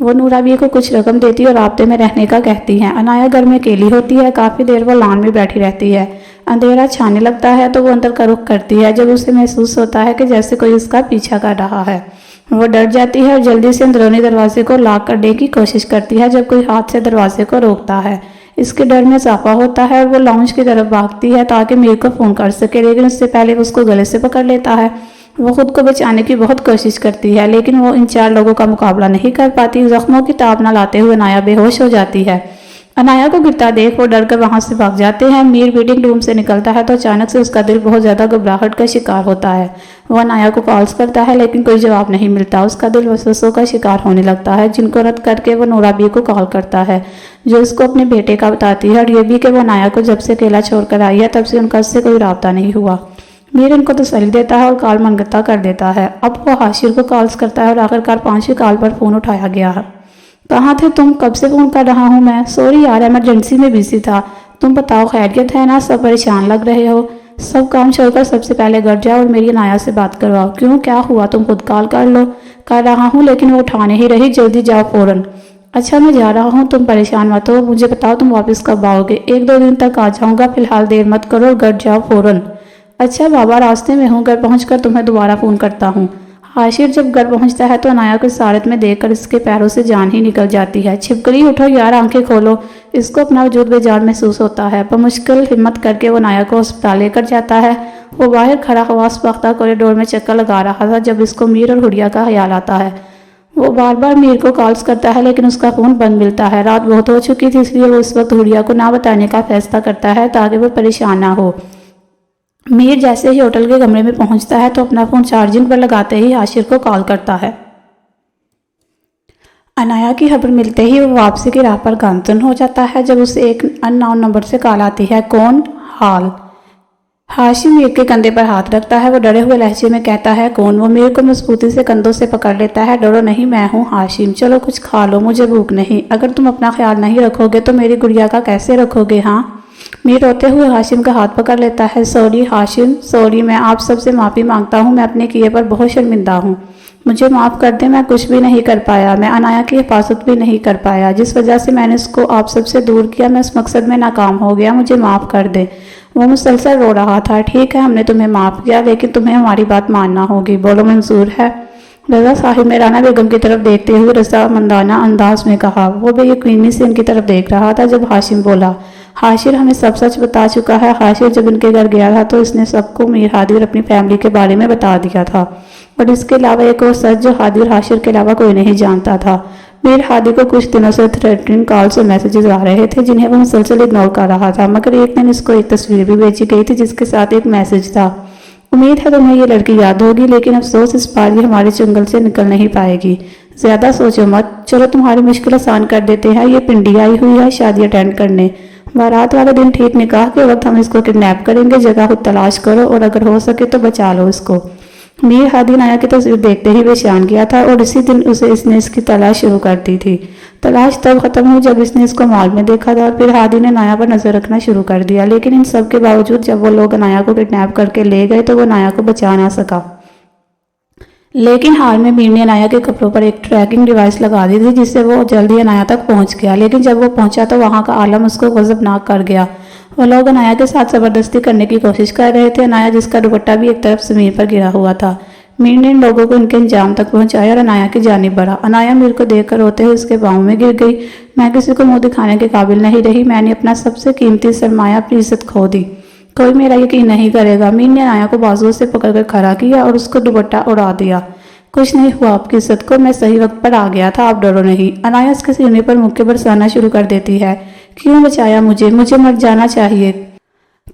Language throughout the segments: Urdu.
وہ نورا بی کو کچھ رقم دیتی اور رابطے میں رہنے کا کہتی ہیں۔ عنایہ گھر میں اکیلی ہوتی ہے، کافی دیر وہ لان میں بیٹھی رہتی ہے۔ اندھیرا چھانے لگتا ہے تو وہ اندر کا رخ کرتی ہے جب اسے محسوس ہوتا ہے کہ جیسے کوئی اس کا پیچھا کر رہا ہے۔ وہ ڈر جاتی ہے اور جلدی سے اندرونی دروازے کو لاک کرنے کی کوشش کرتی ہے جب کوئی ہاتھ سے دروازے کو روکتا ہے۔ اس کے ڈر میں اضافہ ہوتا ہے اور وہ لاؤنج کی طرف بھاگتی ہے تاکہ میر کو فون کر سکے، لیکن اس سے پہلے اس کو گلے سے پکڑ لیتا ہے۔ وہ خود کو بچانے کی بہت کوشش کرتی ہے لیکن وہ ان 4 لوگوں کا مقابلہ نہیں کر پاتی۔ زخموں کی تاب نہ لاتے ہوئے عنایہ بے ہوش ہو جاتی ہے۔ عنایہ کو گرتا دیکھ وہ ڈر کر وہاں سے بھاگ جاتے ہیں۔ میر میٹنگ روم سے نکلتا ہے تو اچانک سے اس کا دل بہت زیادہ گھبراہٹ کا شکار ہوتا ہے۔ وہ عنایہ کو کالز کرتا ہے لیکن کوئی جواب نہیں ملتا۔ اس کا دل وسوسوں کا شکار ہونے لگتا ہے جن کو رد کر کے وہ نورا بی کو کال کرتا ہے جو اس کو اپنے بیٹے کا بتاتی ہے اور یہ بھی کہ وہ عنایہ کو جب سے اکیلا چھوڑ کر آئی ہے تب سے ان کا اس سے کوئی رابطہ نہیں ہوا۔ میر ان کو تسلی دیتا ہے اور کال منقطع کر دیتا ہے۔ اب وہ حاشر کو کالز کرتا ہے اور آخرکار 5ویں کال پر فون اٹھایا گیا ہے۔ کہاں تھے تم؟ کب سے فون کر رہا ہوں میں۔ سوری یار، ایمرجنسی میں بزی تھا۔ تم بتاؤ خیریت ہے نا؟ سب پریشان لگ رہے ہو۔ سب کام چھوڑ کر سب سے پہلے گھر جاؤ اور میری عنایہ سے بات کرواؤ۔ کیوں، کیا ہوا؟ تم خود کال کر لو۔ کر رہا ہوں لیکن وہ اٹھا نہیں رہی۔ جلدی جاؤ فوراً۔ اچھا میں جا رہا ہوں، تم پریشان مت ہو۔ مجھے بتاؤ تم واپس کب آؤ گے؟ 1-2 دن تک آ جاؤں گا، فی الحال دیر مت کرو اور گھر جاؤ فوراً۔ اچھا بابا، راستے میں ہوں، گھر پہنچ کر تمہیں دوبارہ فون کرتا ہوں۔ حاشر جب گھر پہنچتا ہے تو عنایہ کو اس حالت میں دیکھ کر اس کے پیروں سے جان ہی نکل جاتی ہے۔ چھپکلی اٹھو یار، آنکھیں کھولو۔ اس کو اپنا وجود بے جان محسوس ہوتا ہے۔ بمشکل ہمت کر کے وہ عنایہ کو ہسپتال لے کر جاتا ہے۔ وہ باہر کھڑا حواس باختہ کوریڈور میں چکر لگا رہا تھا جب اس کو میر اور حریہ کا خیال آتا ہے۔ وہ بار بار میر کو کالز کرتا ہے لیکن اس کا فون بند ملتا ہے۔ رات بہت ہو چکی تھی اس لیے وہ اس وقت حریہ کو نہ بتانے کا فیصلہ کرتا ہے تاکہ وہ پریشان نہ ہو۔ میر جیسے ہی ہوٹل کے کمرے میں پہنچتا ہے تو اپنا فون چارجنگ پر لگاتے ہی حاشر کو کال کرتا ہے۔ عنایہ کی خبر ملتے ہی وہ واپسی کی راہ پر گامزن ہو جاتا ہے جب اسے ایک ان نون نمبر سے کال آتی ہے۔ کون؟ حال۔ حاشر میر کے کندھے پر ہاتھ رکھتا ہے۔ وہ ڈرے ہوئے لہجے میں کہتا ہے کون؟ وہ میر کو مضبوطی سے کندھوں سے پکڑ لیتا ہے۔ ڈرو نہیں، میں ہوں ہاشم، چلو کچھ کھا لو، مجھے بھوک نہیں۔ اگر تم اپنا خیال نہیں رکھو گے تو میری گڑیا کا کیسے رکھو گے؟ ہاں؟ میر روتے ہوئے ہاشم کا ہاتھ پکڑ لیتا ہے۔ سوری ہاشم، سوری، میں آپ سب سے معافی مانگتا ہوں، میں اپنے کیے پر بہت شرمندہ ہوں۔ مجھے معاف کر دیں، میں کچھ بھی نہیں کر پایا، میں عنایہ کی حفاظت بھی نہیں کر پایا، جس وجہ سے میں نے اس کو آپ سب سے دور کیا، میں اس مقصد میں ناکام ہو گیا، مجھے معاف کر دیں۔ وہ مسلسل رو رہا تھا۔ ٹھیک ہے، ہم نے تمہیں معاف کیا لیکن تمہیں ہماری بات ماننا ہوگی، بولو منظور ہے؟ رضا صاحب نے رانا بیگم کی طرف دیکھتے ہوئے رضامندانہ انداز میں کہا۔ وہ بے یقینی سے ان کی طرف دیکھ رہا تھا جب ہاشم بولا، حاشر ہمیں سب سچ بتا چکا ہے۔ حاشر جب ان کے گھر گیا تھا تو اس نے سب کو میر ہادی اور اپنی فیملی کے بارے میں بتا دیا تھا، اور اس کے علاوہ ایک اور سچ جو ہادی اور حاشر کے علاوہ کوئی نہیں جانتا تھا۔ میر ہادی کو کچھ دنوں سے تھریٹننگ کالز اور میسیجز آ رہے تھے جنہیں وہ مسلسل اگنور کر رہا تھا، مگر ایک دن اس کو ایک تصویر بھی بھیجی گئی تھی جس کے ساتھ ایک میسیج تھا۔ امید ہے تمہیں یہ لڑکی یاد ہوگی، لیکن افسوس اس بار یہ ہمارے چنگل سے نکل نہیں پائے گی۔ زیادہ سوچو مت، چلو تمہاری مشکل آسان کر دیتے ہیں، یہ پنڈی آئی ہوئی ہے شادی اٹینڈ کرنے۔ بارات والے دن ٹھیک نکاح کے وقت ہم اس کو کڈنیپ کریں گے، جگہ خود تلاش کرو اور اگر ہو سکے تو بچا لو اس کو۔ میر ہادی عنایہ کی تصویر دیکھتے ہی پریشان گیا تھا اور اسی دن اس نے اس کی تلاش شروع کر دی تھی۔ تلاش تب ختم ہوئی جب اس نے اس کو مال میں دیکھا تھا اور پھر ہادی نے عنایہ پر نظر رکھنا شروع کر دیا، لیکن ان سب کے باوجود جب وہ لوگ عنایہ کو کڈنیپ کر کے لے گئے تو وہ عنایہ کو بچا نہ سکا۔ لیکن حال میں میر نے عنایہ کے کپڑوں پر ایک ٹریکنگ ڈیوائس لگا دی تھی جس سے وہ جلدی عنایہ تک پہنچ گیا، لیکن جب وہ پہنچا تو وہاں کا عالم اس کو غضبناک کر گیا۔ وہ لوگ عنایہ کے ساتھ زبردستی کرنے کی کوشش کر رہے تھے، عنایہ جس کا دوپٹہ بھی ایک طرف زمین پر گرا ہوا تھا۔ میر نے ان لوگوں کو ان کے انجام تک پہنچایا اور عنایہ کی جانب بڑھا۔ عنایہ میر کو دیکھ کر روتے ہوئے اس کے پاؤں میں گر گئی۔ میں کسی کو منہ دکھانے کے قابل نہیں رہی، میں نے اپنا سب سے قیمتی سرمایہ، اپنی عزت کھو دی، کوئی میرا یقین نہیں کرے گا۔ میر نے عنایہ کو بازوؤں سے پکڑ کر کھڑا کیا اور اس کو دوپٹہ اڑا دیا۔ کچھ نہیں ہوا آپ کی عزت کو، میں صحیح وقت پر آ گیا تھا، آپ ڈرو نہیں۔ عنایہ اس کے سینے پر مکے برسانا شروع کر دیتی ہے۔ کیوں بچایا مجھے مر جانا چاہیے۔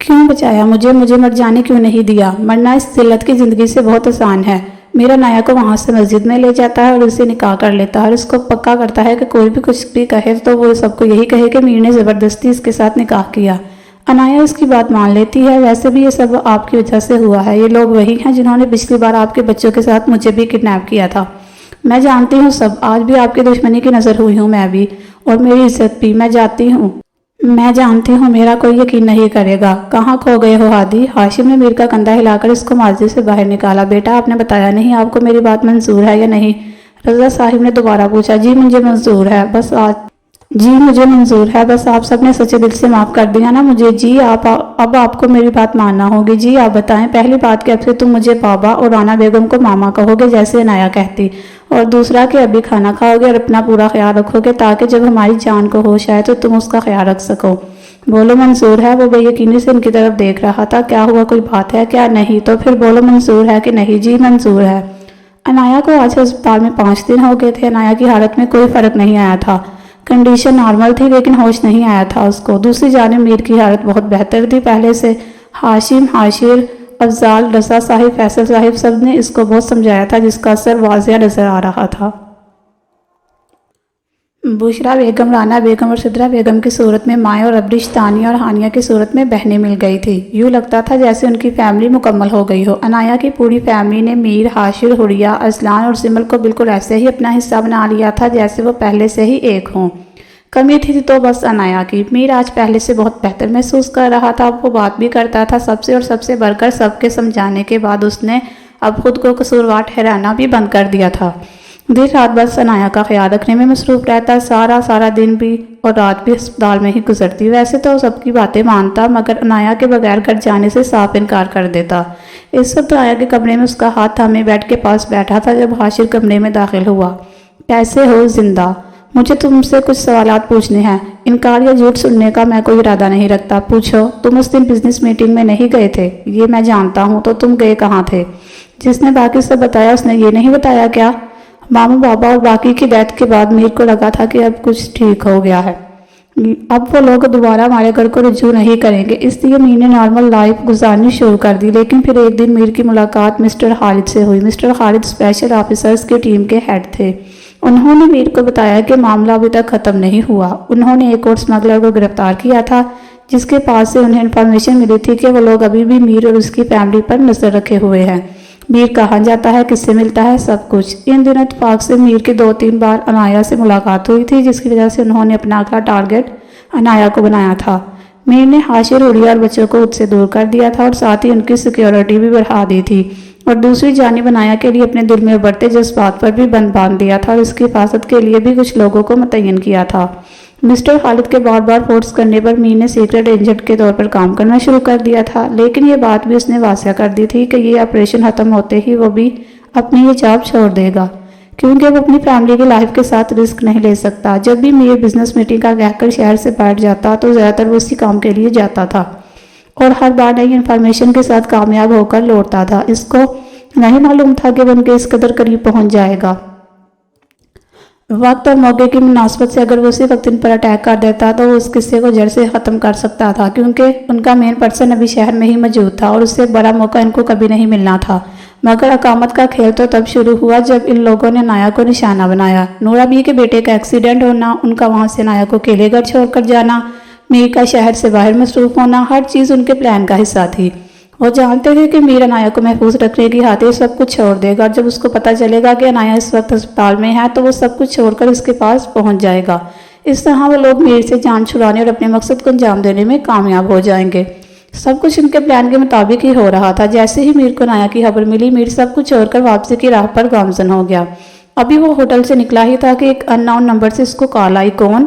کیوں بچایا مجھے مر جانے کیوں نہیں دیا؟ مرنا اس ذلت کی زندگی سے بہت آسان ہے۔ میرا عنایہ کو وہاں سے مسجد میں لے جاتا ہے اور اسے نکاح کر لیتا ہے اور اس کو پکا کرتا ہے کہ کوئی بھی کچھ بھی کہے تو وہ سب کو یہی کہے کہ میر نے زبردستی اس کے ساتھ نکاح کیا۔ عنایہ اس کی بات مان لیتی ہے۔ ویسے بھی یہ سب آپ کی وجہ سے ہوا ہے، یہ لوگ وہی ہیں جنہوں نے پچھلی بار آپ کے بچوں کے ساتھ مجھے بھی کڈنیپ کیا تھا۔ میں جانتی ہوں سب، آج بھی آپ کی دشمنی کی نظر ہوئی ہوں میں بھی، اور میری عزت بھی، میں جانتی ہوں میرا کوئی یقین نہیں کرے گا۔ کہاں کھو گئے ہو ہادی؟ ہاشم نے میر کا کندھا ہلا کر اس کو معزے سے باہر نکالا۔ بیٹا آپ نے بتایا نہیں، آپ کو میری بات منظور ہے یا نہیں؟ رضا صاحب نے دوبارہ پوچھا۔ جی مجھے منظور ہے، بس مجھے منظور ہے، بس آپ سب نے سچے دل سے معاف کر دیا نا مجھے؟ جی اب آپ کو میری بات ماننا ہوگی۔ جی آپ بتائیں، پہلی بات کہ اب سے تم مجھے بابا اور رانا بیگم کو ماما کہو گے جیسے عنایا کہتی، اور دوسرا کہ ابھی کھانا کھاؤ گے اور اپنا پورا خیال رکھو گے تاکہ جب ہماری جان کو ہوش آئے تو تم اس کا خیال رکھ سکو۔ بولو منظور ہے؟ وہ بے یقینی سے ان کی طرف دیکھ رہا تھا۔ کیا ہوا، کوئی بات ہے کیا؟ نہیں تو پھر بولو منظور ہے کہ نہیں؟ جی منظور ہے۔ عنایا کو آج ہسپتال میں 5 دن ہو گئے تھے۔ عنایا کی حالت میں کوئی فرق نہیں آیا تھا، کنڈیشن نارمل تھی لیکن ہوش نہیں آیا تھا اس کو۔ دوسری جانب میر کی حالت بہت بہتر تھی پہلے سے۔ ہاشم، حاشر، افضال، رضا صاحب، فیصل صاحب سب نے اس کو بہت سمجھایا تھا جس کا اثر واضح نظر آ رہا تھا۔ بشرا بیگم، رانا بیگم اور سدرا بیگم کی صورت میں مائیں اور ابرش، تانیہ اور ہانیہ کی صورت میں بہنیں مل گئی تھی۔ یوں لگتا تھا جیسے ان کی فیملی مکمل ہو گئی ہو۔ عنایا کی پوری فیملی نے میر، حاشر، حریہ، ازلان اور سمل کو بالکل ایسے ہی اپنا حصہ بنا لیا تھا جیسے وہ پہلے سے ہی ایک ہوں۔ کمی تھی تو بس عنایا کی۔ میر آج پہلے سے بہت بہتر محسوس کر رہا تھا۔ وہ بات بھی کرتا تھا سب سے، اور سب سے بڑھ کر سب کے سمجھانے کے بعد اس نے اب خود کو قصوروار ٹھہرانا بھی بند کر دیا تھا۔ دیر رات بس عنایا کا خیال رکھنے میں مصروف رہتا، سارا دن بھی اور رات بھی ہسپتال میں ہی گزرتی۔ ویسے تو سب کی باتیں مانتا مگر عنایا کے بغیر گھر جانے سے صاف انکار کر دیتا۔ اس وقت عنایا کے کمرے میں اس کا ہاتھ تھامے بیڈ کے پاس بیٹھا تھا جب حاشر کمرے میں داخل ہوا۔ کیسے ہو؟ زندہ؟ مجھے تم سے کچھ سوالات پوچھنے ہیں۔ انکار یا جھوٹ سننے کا میں کوئی ارادہ نہیں رکھتا۔ پوچھو۔ تم اس دن بزنس میٹنگ میں نہیں گئے تھے؟ یہ میں جانتا ہوں، تو تم گئے کہاں تھے؟ جس نے باقی سب بتایا اس نے یہ نہیں بتایا کیا؟ ماموں، بابا اور باقی کی ڈیتھ کے بعد میر کو لگا تھا کہ اب کچھ ٹھیک ہو گیا ہے، اب وہ لوگ دوبارہ ہمارے گھر کو رجوع نہیں کریں گے، اس لیے میر نے نارمل لائف گزارنی شروع کر دی۔ لیکن پھر ایک دن میر کی ملاقات مسٹر خالد سے ہوئی۔ مسٹر خالد اسپیشل آفیسرز کی ٹیم کے ہیڈ تھے۔ انہوں نے میر کو بتایا کہ معاملہ ابھی تک ختم نہیں ہوا۔ انہوں نے ایک اور اسمگلر کو گرفتار کیا تھا جس کے پاس سے انہیں انفارمیشن ملی تھی کہ وہ لوگ ابھی بھی میر اور اس کی فیملی پر نظر رکھے ہوئے ہیں۔ میر کہاں جاتا ہے، کس سے ملتا ہے، سب کچھ۔ ان دنوں اتفاق سے میر کی 2-3 بار عنایا سے ملاقات ہوئی تھی جس کی وجہ سے انہوں نے اپنا اگلا ٹارگٹ عنایا کو بنایا تھا۔ میر نے حاشر، حریہ اور بچوں کو خود سے دور کر دیا تھا اور ساتھ ہی ان کی سیکیورٹی بھی بڑھا دی تھی، اور دوسری جانب عنایا کے لیے اپنے دل میں ابھرتے جذبات پر بھی بند باندھ دیا تھا اور اس کی حفاظت کے لیے بھی کچھ لوگوں کو متعین کیا تھا۔ مسٹر خالد کے بار بار فورس کرنے پر میر نے سیکرٹ ایجنٹ کے طور پر کام کرنا شروع کر دیا تھا، لیکن یہ بات بھی اس نے واضح کر دی تھی کہ یہ آپریشن ختم ہوتے ہی وہ بھی اپنی یہ جاب چھوڑ دے گا، کیونکہ وہ اپنی فیملی کی لائف کے ساتھ رسک نہیں لے سکتا۔ جب بھی میر بزنس میٹنگ کا کہہ کر شہر سے بیٹھ جاتا تو زیادہ تر وہ اسی کام کے لیے جاتا تھا اور ہر بار نئی انفارمیشن کے ساتھ کامیاب ہو کر لوٹتا تھا۔ اس کو نہیں معلوم تھا کہ وہ ان کے اس قدر قریب پہنچ جائے گا۔ وقت اور موقع کی مناسبت سے اگر وہ اسی وقت ان پر اٹیک کر دیتا تو وہ اس قصے کو جڑ سے ختم کر سکتا تھا، کیونکہ ان کا مین پرسن ابھی شہر میں ہی موجود تھا اور اس سے بڑا موقع ان کو کبھی نہیں ملنا تھا۔ مگر اقامت کا کھیل تو تب شروع ہوا جب ان لوگوں نے عنایا کو نشانہ بنایا۔ نورا بی کے بیٹے کا ایکسیڈنٹ ہونا، ان کا وہاں سے عنایا کو اکیلے گھر چھوڑ کر جانا، میر کا شہر سے باہر مصروف ہونا، ہر چیز ان کے پلان کا حصہ تھی۔ وہ جانتے تھے کہ میر عنایا کو محفوظ رکھنے کی خاطر سب کچھ چھوڑ دے گا، اور جب اس کو پتہ چلے گا کہ عنایا اس وقت ہسپتال میں ہے تو وہ سب کچھ چھوڑ کر اس کے پاس پہنچ جائے گا۔ اس طرح وہ لوگ میر سے جان چھڑانے اور اپنے مقصد کو انجام دینے میں کامیاب ہو جائیں گے۔ سب کچھ ان کے پلان کے مطابق ہی ہو رہا تھا۔ جیسے ہی میر کو عنایا کی خبر ملی، میر سب کچھ چھوڑ کر واپسی کی راہ پر گامزن ہو گیا۔ ابھی وہ ہوٹل سے نکلا ہی تھا کہ ایک ان نون نمبر سے اس کو کال آئی۔ کون؟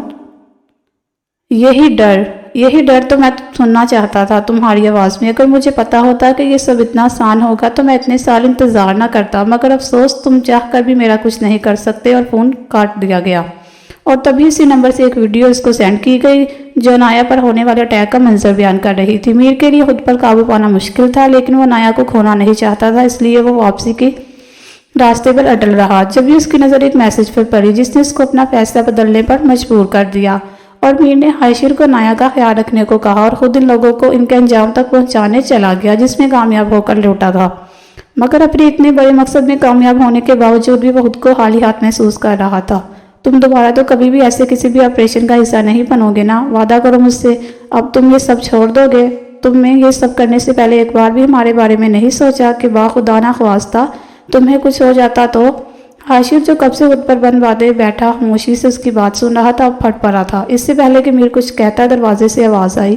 یہی ڈر تو میں سننا چاہتا تھا تمہاری آواز میں۔ اگر مجھے پتا ہوتا کہ یہ سب اتنا آسان ہوگا تو میں اتنے سال انتظار نہ کرتا، مگر افسوس تم چاہ کر بھی میرا کچھ نہیں کر سکتے، اور فون کاٹ دیا گیا۔ اور تبھی اسی نمبر سے ایک ویڈیو اس کو سینڈ کی گئی جو عنایا پر ہونے والے اٹیک کا منظر بیان کر رہی تھی۔ میر کے لیے خود پر قابو پانا مشکل تھا، لیکن وہ عنایا کو کھونا نہیں چاہتا تھا، اس لیے وہ واپسی کی راستے پر اٹل رہا۔ جب بھی اس کی نظر ایک میسج پر پڑی جس نے اس کو اپنا فیصلہ بدلنے پر مجبور کر دیا، اور میر نے حاشر کو عنایا کا خیال رکھنے کو کہا اور خود ان لوگوں کو ان کے انجام تک پہنچانے چلا گیا جس میں کامیاب ہو کر لوٹا تھا۔ مگر اپنے اتنے بڑے مقصد میں کامیاب ہونے کے باوجود بھی وہ خود کو خالی ہاتھ محسوس کر رہا تھا۔ تم دوبارہ تو کبھی بھی ایسے کسی بھی آپریشن کا حصہ نہیں بنو گے نا؟ وعدہ کرو مجھ سے، اب تم یہ سب چھوڑ دو گے؟ تم نے یہ سب کرنے سے پہلے ایک بار بھی ہمارے بارے میں نہیں سوچا کہ خدا نہ خواستہ تمہیں کچھ ہو جاتا تو؟ حاشر جو کب سے خود پر بند باندھے بیٹھا خاموشی سے اس کی بات سن رہا تھا اب پھٹ پڑا تھا۔ اس سے پہلے کہ میر کچھ کہتا دروازے سے آواز آئی۔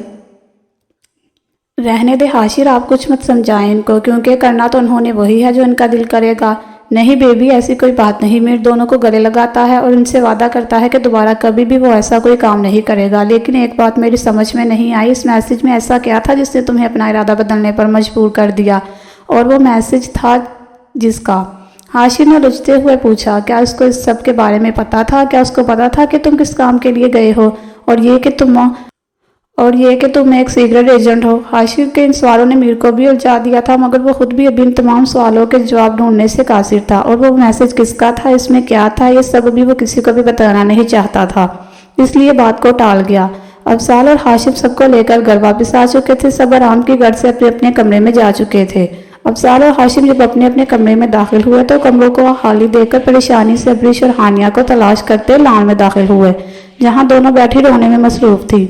رہنے دے حاشر، آپ کچھ مت سمجھائیں ان کو، کیونکہ کرنا تو انہوں نے وہی ہے جو ان کا دل کرے گا۔ نہیں بیبی، ایسی کوئی بات نہیں۔ میر دونوں کو گلے لگاتا ہے اور ان سے وعدہ کرتا ہے کہ دوبارہ کبھی بھی وہ ایسا کوئی کام نہیں کرے گا۔ لیکن ایک بات میری سمجھ میں نہیں آئی، اس میسج میں ایسا کیا تھا جس نے تمہیں اپنا ارادہ بدلنے پر مجبور کر دیا؟ اور وہ میسج تھا جس کا؟ ہاشم نے رجتے ہوئے پوچھا۔ کیا اس کو اس سب کے بارے میں پتا تھا؟ کیا اس کو پتا تھا کہ تم کس کام کے لیے گئے ہو اور یہ کہ تم ایک سیکرٹ ایجنٹ ہو؟ ہاشم کے ان سوالوں نے میر کو بھی الجھا دیا تھا، مگر وہ خود بھی ابھی ان تمام سوالوں کے جواب ڈھونڈنے سے قاصر تھا۔ اور وہ میسج کس کا تھا، اس میں کیا تھا، یہ سب ابھی وہ کسی کو بھی بتانا نہیں چاہتا تھا، اس لیے بات کو ٹال گیا۔ افضال اور ہاشم سب کو لے کر گھر واپس آ چکے تھے۔ سب آرام کی گھر سے اپنے اپنے کمرے میں جا چکے تھے۔ افضال اور ہاشم جب اپنے اپنے کمرے میں داخل ہوئے تو کمروں کو خالی دیکھ کر پریشانی سے ابریش اور ہانیہ کو تلاش کرتے لان میں داخل ہوئے، جہاں دونوں بیٹھی رونے میں مصروف تھی۔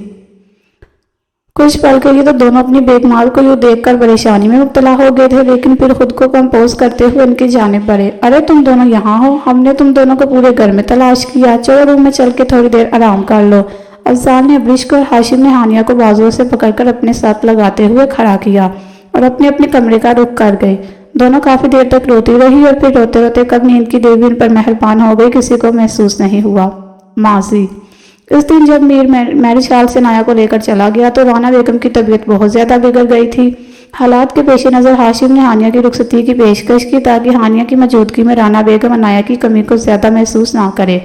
کچھ پل کے لیے تو دونوں اپنی بیگمال کو یوں دیکھ کر پریشانی میں مبتلا ہو گئے تھے، لیکن پھر خود کو کمپوز کرتے ہوئے ان کی جانب بڑھے۔ ارے تم دونوں یہاں ہو؟ ہم نے تم دونوں کو پورے گھر میں تلاش کیا، چلو روم میں چل کے تھوڑی دیر آرام کر لو۔ افضال نے ابریش کو اور ہاشم نے ہانیہ کو بازوؤں سے پکڑ کر اپنے ساتھ لگاتے ہوئے کھڑا کیا اور اپنے اپنے کمرے کا رخ کر گئے۔ دونوں کافی دیر تک روتی رہی اور پھر روتے روتے کب نیند کی دیوی ان پر مہربان ہو گئی کسی کو محسوس نہیں ہوا۔ ماضی: اس دن جب میر میرج ہال سے نایا کو لے کر چلا گیا تو رانا بیگم کی طبیعت بہت زیادہ بگڑ گئی تھی۔ حالات کے پیش نظر ہاشم نے ہانیہ کی رخصتی کی پیشکش کی تاکہ ہانیہ کی موجودگی میں رانا بیگم عنایہ کی کمی کو زیادہ محسوس نہ کرے۔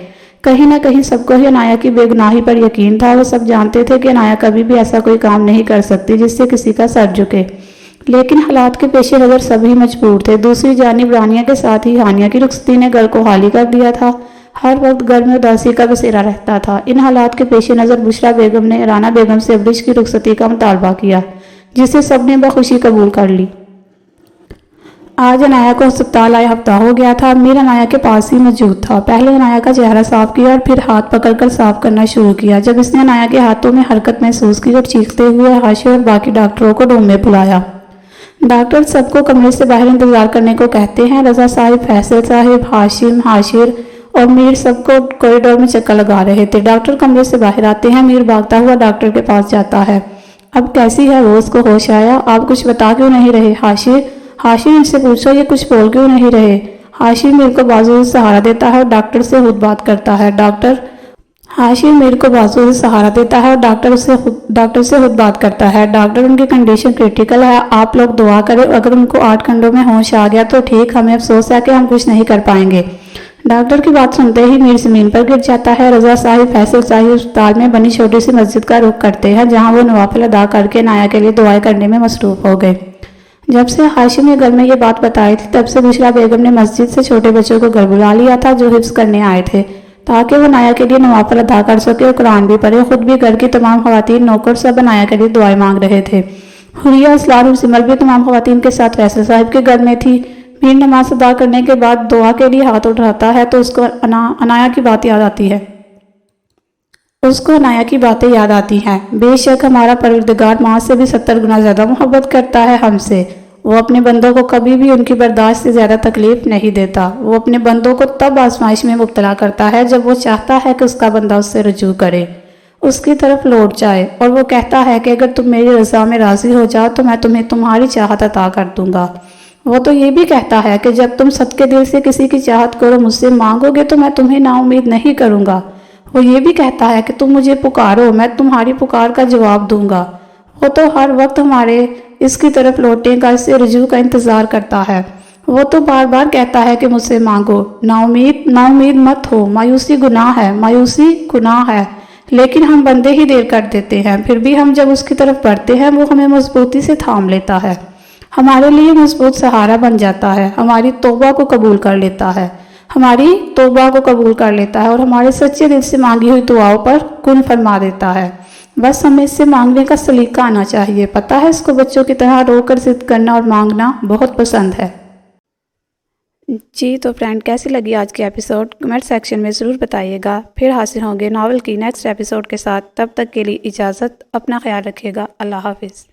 کہیں نہ کہیں سب کو ہی عنایہ کی بے گناہی پر یقین تھا۔ وہ سب جانتے تھے کہ عنایہ کبھی بھی ایسا کوئی کام نہیں کر سکتی جس سے کسی کا سر جھکے، لیکن حالات کے پیش نظر سبھی مجبور تھے۔ دوسری جانب رانیہ کے ساتھ ہی ہانیہ کی رخصتی نے گھر کو خالی کر دیا تھا۔ ہر وقت گھر میں اداسی کا بسیرا رہتا تھا۔ ان حالات کے پیش نظر بشریٰ بیگم نے رانا بیگم سے ابریش کی رخصتی کا مطالبہ کیا، جسے سب نے بخوشی قبول کر لی۔ آج عنایہ کو ہسپتال آئے ہفتہ ہو گیا تھا۔ میر عنایہ کے پاس ہی موجود تھا۔ پہلے عنایہ کا چہرہ صاف کیا اور پھر ہاتھ پکڑ کر صاف کرنا شروع کیا۔ جب اس نے عنایہ کے ہاتھوں میں حرکت محسوس کی اور چیختے ہوئے ہاشم اور باقی ڈاکٹروں کو روم میں بلایا۔ ڈاکٹر سب کو کمرے سے باہر انتظار کرنے کو کہتے ہیں۔ رضا صاحب، فیصل صاحب، ہاشم، حاشر اور میر سب کو کوریڈور میں چکر لگا رہے تھے۔ ڈاکٹر کمرے سے باہر آتے ہیں۔ میر بھاگتا ہوا ڈاکٹر کے پاس جاتا ہے۔ اب کیسی ہے وہ؟ اس کو ہوش آیا؟ آپ کچھ بتا کیوں نہیں رہے؟ ہاشم ان سے پوچھو یہ کچھ بول کیوں نہیں رہے؟ ہاشم میر کو بازو سے سہارا دیتا ہے اور ڈاکٹر سے خود بات کرتا ہے۔ ہاشم میر کو بازو سے سہارا دیتا ہے اور ڈاکٹر سے خود بات کرتا ہے۔ ڈاکٹر، ان کی کنڈیشن کریٹیکل ہے، آپ لوگ دعا کریں، اگر ان کو 8 گھنٹوں میں ہوش آ گیا تو ٹھیک، ہمیں افسوس ہے کہ ہم کچھ نہیں کر پائیں گے۔ ڈاکٹر کی بات سنتے ہی میر زمین پر گر جاتا ہے۔ رضا صاحب، فیصل صاحب اسپتال میں بنی چھوٹی سی مسجد کا رخ کرتے ہیں، جہاں وہ نوافل ادا کر کے عنایہ کے لیے دعائیں کرنے میں مصروف ہو گئے۔ جب سے ہاشم نے گھر میں یہ بات بتائی تھی تب سے بشریٰ بیگم نے مسجد سے چھوٹے بچوں کو گھر بلا لیا تھا جو حفظ کرنے آئے تھے، تاکہ وہ عنایہ کے لیے نوافل ادا کر سکے اور قرآن بھی پڑھے۔ خود بھی گھر کی تمام خواتین نوکر سب عنایہ کے لیے دعائیں مانگ رہے تھے۔ حریہ، اسرار اور سمر بھی تمام خواتین کے ساتھ فیصل صاحب کے گھر میں تھی۔ میر نماز ادا کرنے کے بعد دعا کے لیے ہاتھ اٹھاتا ہے تو اس کو عنایہ کی بات یاد آتی ہے۔ عنایہ کی باتیں یاد آتی ہیں۔ بے شک ہمارا پروردگار ماں سے بھی 70 گنا زیادہ محبت کرتا ہے ہم سے۔ وہ اپنے بندوں کو کبھی بھی ان کی برداشت سے زیادہ تکلیف نہیں دیتا۔ وہ اپنے بندوں کو تب آزمائش میں مبتلا کرتا ہے جب وہ چاہتا ہے کہ اس کا بندہ اس سے رجوع کرے، اس کی طرف لوٹ جائے، اور وہ کہتا ہے کہ اگر تم میری رضا میں راضی ہو جاؤ تو میں تمہیں تمہاری چاہت عطا کر دوں گا۔ وہ تو یہ بھی کہتا ہے کہ جب تم صدقے دل سے کسی کی چاہت کرو، مجھ سے مانگو گے تو میں تمہیں نا امید نہیں کروں گا۔ وہ یہ بھی کہتا ہے کہ تم مجھے پکارو، میں تمہاری پکار کا جواب دوں گا۔ وہ تو ہر وقت ہمارے اس کی طرف لوٹنے کا، اس سے رجوع کا انتظار کرتا ہے۔ وہ تو بار بار کہتا ہے کہ مجھ سے مانگو، نا امید مت ہو، مایوسی گناہ ہے، لیکن ہم بندے ہی دیر کر دیتے ہیں۔ پھر بھی ہم جب اس کی طرف بڑھتے ہیں وہ ہمیں مضبوطی سے تھام لیتا ہے، ہمارے لیے مضبوط سہارا بن جاتا ہے، ہماری توبہ کو قبول کر لیتا ہے اور ہمارے سچے دل سے مانگی ہوئی دعاؤں پر کن فرما دیتا ہے۔ بس ہمیں اس سے مانگنے کا سلیقہ آنا چاہیے۔ پتہ ہے اس کو بچوں کی طرح رو کر ضد کرنا اور مانگنا بہت پسند ہے۔ جی تو فرینڈ، کیسی لگی آج کی ایپیسوڈ؟ کمنٹ سیکشن میں ضرور بتائیے گا۔ پھر حاضر ہوں گے ناول کی نیکسٹ ایپیسوڈ کے ساتھ۔ تب تک کے لیے اجازت، اپنا خیال رکھیے گا۔ اللہ حافظ۔